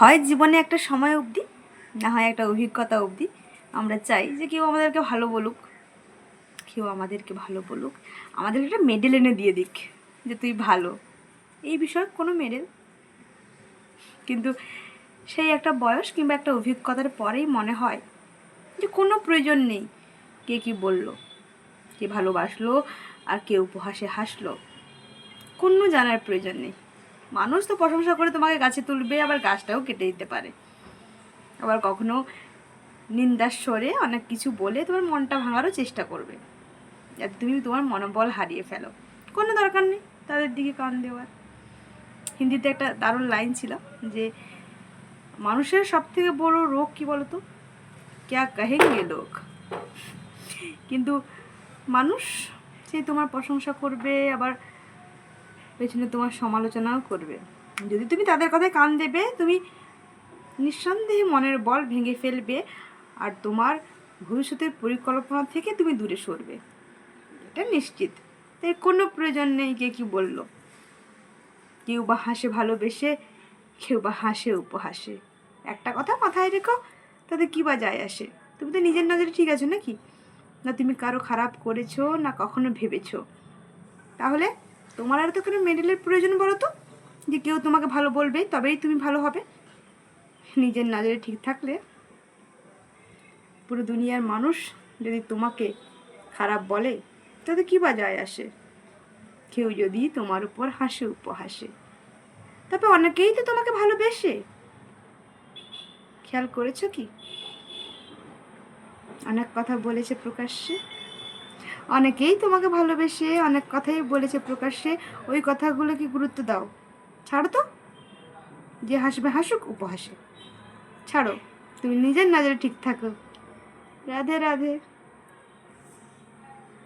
হয় জীবনে একটা সময় অবধি, না হয় একটা অভিজ্ঞতা অবধি আমরা চাই যে কেউ আমাদেরকে ভালো বলুক, কেউ আমাদেরকে ভালো বলুক, আমাদেরকে একটা মেডেল এনে দিয়ে দিক যে তুই ভালো, এই বিষয়ে কোনো মেডেল। কিন্তু সেই একটা বয়স কিংবা একটা অভিজ্ঞতার পরেই মনে হয় যে কোনো প্রয়োজন নেই কে কী বললো, কে ভালোবাসলো আর কে উপহাসে হাসলো, কোনো জানার প্রয়োজন নেই। মানুষ তো প্রশংসা করে তোমাকে গাছে তুলবে, আবার গাছটাও কেটে দিতে পারে, আবার কখনো নিন্দার স্বরে অনেক কিছু বলে তোমার মনটা ভাঙারও চেষ্টা করবে, যাতে তুমি তোমার মনোবল হারিয়ে ফেলো। কোনো দরকার নেই তাদের দিকে কান দেওয়ার। হিন্দিতে একটা দারুণ লাইন ছিল যে মানুষের সব থেকে বড় রোগ কী বলতো, ক্যা কহেঙ্গে লোক। কিন্তু মানুষ সেই তোমার প্রশংসা করবে, আবার পেছনে তোমার সমালোচনাও করবে। যদি তুমি তাদের কথায় কান দেবে, তুমি নিঃসন্দেহে মনের বল ভেঙে ফেলবে আর তোমার ভবিষ্যতের পরিকল্পনা থেকে তুমি দূরে সরবে, এটা নিশ্চিত। তাই কোনো প্রয়োজন নেই কে কী বললো। কেউ বা হাসে ভালোবেসে, কেউ বা হাসে উপহাসে। একটা কথা মাথায় রেখো, তাতে কী বা যায় আসে? তুমি তো নিজের নজরে ঠিক আছো নাকি? না তুমি কারো খারাপ করেছো, না কখনো ভেবেছো। তাহলে তোমার আর তো কোনো মেডেলের প্রয়োজন বলো তো, যে কেউ তোমাকে ভালো বলবে তবেই তুমি ভালো হবে। নিজের নজরে ঠিক থাকলে পুরো দুনিয়ার মানুষ যদি তোমাকে খারাপ বলে তাতে কী বা যায় আসে? কেউ যদি তোমার উপর হাসে উপহাসে, তবে অনেকেই তো তোমাকে ভালোবেসে। খেয়াল করেছো কি? অনেক কথা বলেছে প্রকাশ্যে, অনেকেই তোমাকে ভালোবেসে অনেক কথাই বলেছে প্রকাশ্যে। ওই কথাগুলো কি গুরুত্ব দাও? ছাড়ো তো, যে হাসবে হাসুক উপহাসে, ছাড়ো। তুমি নিজের নজরে ঠিক থাকো। রাধে রাধে।